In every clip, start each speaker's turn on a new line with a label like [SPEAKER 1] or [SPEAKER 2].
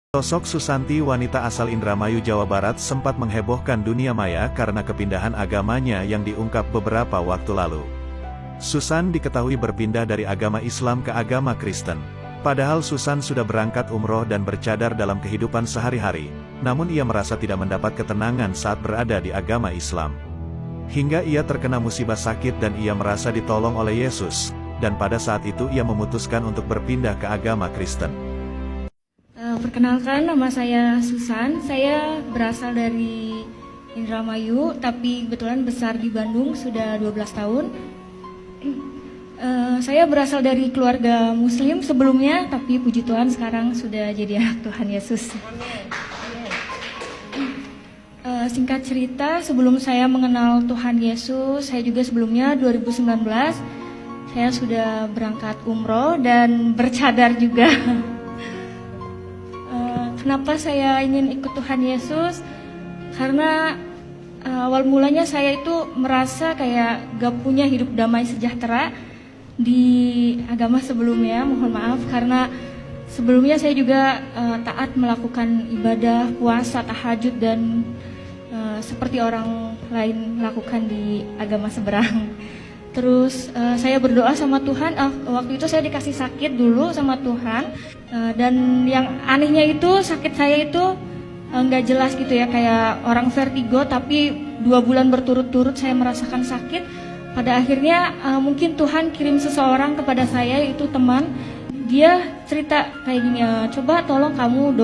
[SPEAKER 1] Sosok Susanti, wanita asal Indramayu, Jawa Barat, sempat menghebohkan dunia maya karena kepindahan agamanya yang diungkap beberapa waktu lalu. Susan diketahui berpindah dari agama Islam ke agama Kristen. Padahal Susan sudah berangkat umroh dan bercadar dalam kehidupan sehari-hari, namun ia merasa tidak mendapat ketenangan saat berada di agama Islam. Hingga ia terkena musibah sakit dan ia merasa ditolong oleh Yesus, dan pada saat itu ia memutuskan untuk berpindah ke agama Kristen.
[SPEAKER 2] Perkenalkan, nama saya Susan. Saya berasal dari Indramayu, tapi kebetulan besar di Bandung sudah 12 tahun. Saya berasal dari keluarga Muslim sebelumnya, tapi puji Tuhan sekarang sudah jadi anak Tuhan Yesus. Singkat cerita, sebelum saya mengenal Tuhan Yesus, saya juga sebelumnya 2019 saya sudah berangkat umroh dan bercadar juga. Kenapa saya ingin ikut Tuhan Yesus? Karena awal mulanya saya itu merasa kayak gak punya hidup damai sejahtera di agama sebelumnya. Mohon maaf karena sebelumnya saya juga taat melakukan ibadah, puasa, tahajud dan seperti orang lain lakukan di agama seberang. Terus saya berdoa sama Tuhan, waktu itu saya dikasih sakit dulu sama Tuhan, dan yang anehnya itu sakit saya itu nggak jelas gitu ya, kayak orang vertigo, tapi 2 bulan berturut-turut saya merasakan sakit. Pada akhirnya mungkin Tuhan kirim seseorang kepada saya, yaitu teman. Dia cerita kayak gini, coba tolong kamu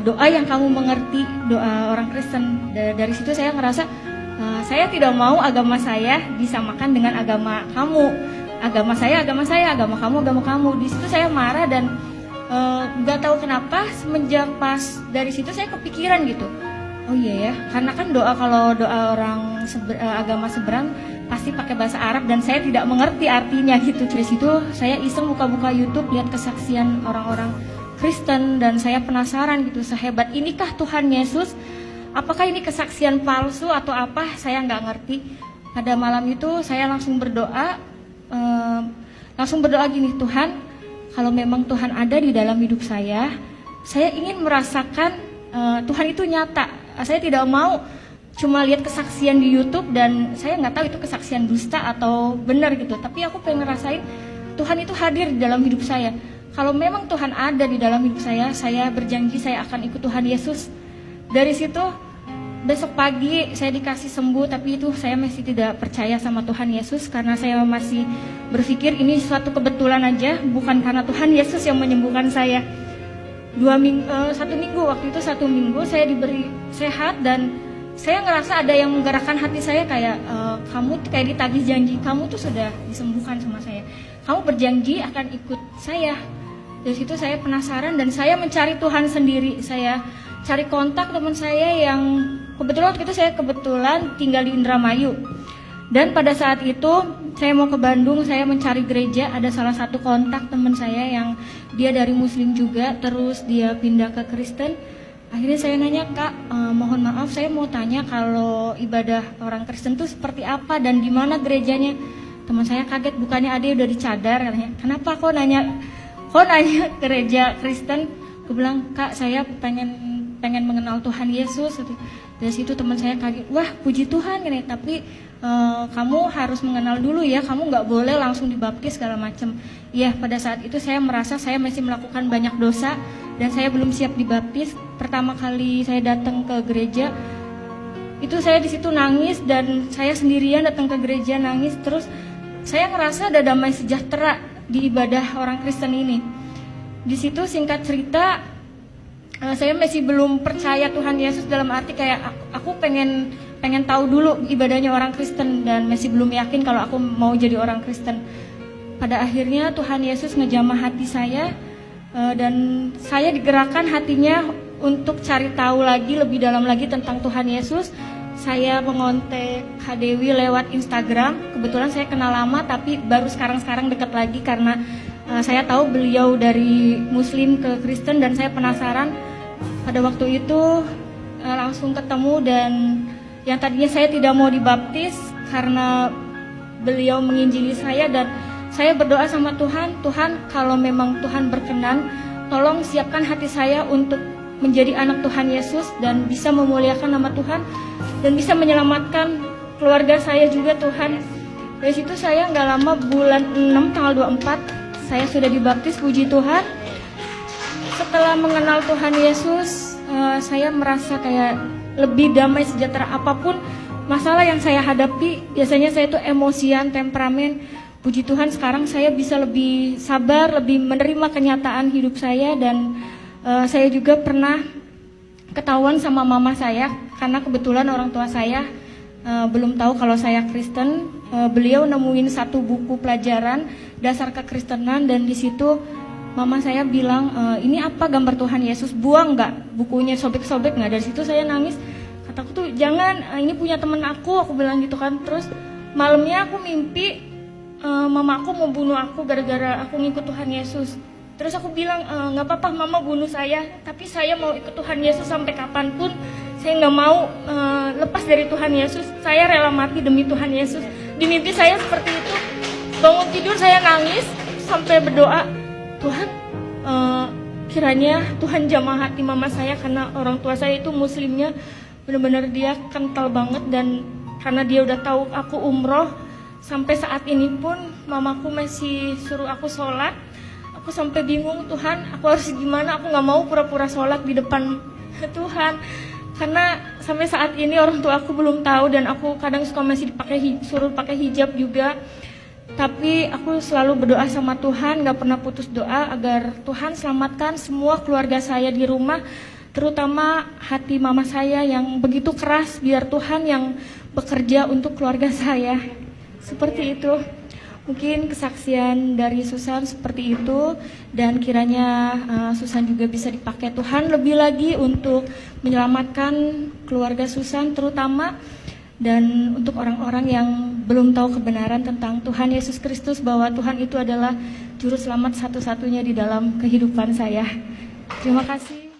[SPEAKER 2] doa yang kamu mengerti, doa orang Kristen. Dari situ saya ngerasa saya tidak mau agama saya disamakan dengan agama kamu. Agama saya, agama kamu. Di situ saya marah dan nggak tahu kenapa semenjak pas dari situ saya kepikiran gitu. Oh iya ya, karena kan kalau doa orang agama seberang pasti pakai bahasa Arab dan saya tidak mengerti artinya gitu. Dari situ saya iseng buka-buka YouTube, lihat kesaksian orang-orang Kristen dan saya penasaran gitu, sehebat inikah Tuhan Yesus? Apakah ini kesaksian palsu atau apa? Saya nggak ngerti. Pada malam itu saya langsung berdoa gini, Tuhan, kalau memang Tuhan ada di dalam hidup saya ingin merasakan Tuhan itu nyata. Saya tidak mau cuma lihat kesaksian di YouTube dan saya nggak tahu itu kesaksian dusta atau benar gitu. Tapi aku pengen ngerasain Tuhan itu hadir di dalam hidup saya. Kalau memang Tuhan ada di dalam hidup saya berjanji saya akan ikut Tuhan Yesus. Dari situ besok pagi saya dikasih sembuh, tapi itu saya masih tidak percaya sama Tuhan Yesus karena saya masih berpikir ini suatu kebetulan aja, bukan karena Tuhan Yesus yang menyembuhkan saya. 1 minggu saya diberi sehat dan saya ngerasa ada yang menggerakkan hati saya kayak kamu kayak ditagih janji, kamu tuh sudah disembuhkan sama saya. Kamu berjanji akan ikut saya. Dari situ saya penasaran dan saya mencari Tuhan sendiri. Saya cari kontak teman saya yang kebetulan waktu itu saya tinggal di Indramayu. Dan pada saat itu saya mau ke Bandung, saya mencari gereja, ada salah satu kontak teman saya yang dia dari Muslim juga, terus dia pindah ke Kristen. Akhirnya saya nanya, Kak, mohon maaf saya mau tanya kalau ibadah orang Kristen itu seperti apa dan di mana gerejanya. Teman saya kaget, bukannya Ade udah dicadar, katanya. Kenapa kok nanya gereja Kristen? Aku bilang, Kak, saya pengen mengenal Tuhan Yesus. Dari situ teman saya kaget, wah puji Tuhan ini, tapi kamu harus mengenal dulu ya, kamu nggak boleh langsung dibaptis segala macam. Iya, pada saat itu saya merasa saya masih melakukan banyak dosa dan saya belum siap dibaptis. Pertama kali saya datang ke gereja, itu saya di situ nangis dan saya sendirian datang ke gereja nangis. Terus saya ngerasa ada damai sejahtera di ibadah orang Kristen ini. Di situ singkat cerita, saya masih belum percaya Tuhan Yesus dalam arti kayak aku pengen tahu dulu ibadahnya orang Kristen dan masih belum yakin kalau aku mau jadi orang Kristen. Pada akhirnya Tuhan Yesus ngejamah hati saya dan saya digerakkan hatinya untuk cari tahu lagi lebih dalam lagi tentang Tuhan Yesus. Saya mengontak Kak Dewi lewat Instagram. Kebetulan saya kenal lama tapi baru sekarang dekat lagi karena saya tahu beliau dari Muslim ke Kristen dan saya penasaran. Pada waktu itu langsung ketemu dan yang tadinya saya tidak mau dibaptis karena beliau menginjili saya dan saya berdoa sama Tuhan, Tuhan kalau memang Tuhan berkenan, tolong siapkan hati saya untuk menjadi anak Tuhan Yesus dan bisa memuliakan nama Tuhan dan bisa menyelamatkan keluarga saya juga Tuhan. Dari situ saya nggak lama, bulan 6 tanggal 24 saya sudah dibaptis, puji Tuhan. Setelah mengenal Tuhan Yesus, saya merasa kayak lebih damai, sejahtera. Apapun masalah yang saya hadapi, biasanya saya tuh emosian, temperamen. Puji Tuhan sekarang saya bisa lebih sabar, lebih menerima kenyataan hidup saya. Dan saya juga pernah ketahuan sama mama saya, karena kebetulan orang tua saya belum tahu kalau saya Kristen. Beliau nemuin satu buku pelajaran dasar kekristenan, dan di situ mama saya bilang, ini apa, gambar Tuhan Yesus, buang nggak bukunya, sobek-sobek nggak. Dari situ saya nangis, kataku tuh jangan, ini punya temen aku bilang gitu kan. Terus malamnya aku mimpi mama aku mau bunuh aku gara-gara aku ngikut Tuhan Yesus. Terus aku bilang, nggak apa-apa mama bunuh saya, tapi saya mau ikut Tuhan Yesus sampai kapanpun. Saya nggak mau lepas dari Tuhan Yesus, saya rela mati demi Tuhan Yesus. Di mimpi saya seperti itu. Bangun tidur saya nangis sampai berdoa, Tuhan, kiranya Tuhan jamah hati mama saya, karena orang tua saya itu muslimnya benar-benar dia kental banget. Dan karena dia udah tahu aku umroh, sampai saat ini pun mamaku masih suruh aku sholat. Aku sampai bingung, Tuhan aku harus gimana, aku gak mau pura-pura sholat di depan Tuhan. Karena sampai saat ini orang tua aku belum tahu, dan aku kadang suka masih suruh pakai hijab juga. Tapi aku selalu berdoa sama Tuhan, gak pernah putus doa agar Tuhan selamatkan semua keluarga saya di rumah, terutama hati mama saya yang begitu keras, biar Tuhan yang bekerja untuk keluarga saya. Seperti itu. Mungkin kesaksian dari Susan seperti itu, dan kiranya Susan juga bisa dipakai Tuhan lebih lagi untuk menyelamatkan keluarga Susan terutama, dan untuk orang-orang yang belum tahu kebenaran tentang Tuhan Yesus Kristus, bahwa Tuhan itu adalah juru selamat satu-satunya di dalam kehidupan saya. Terima kasih.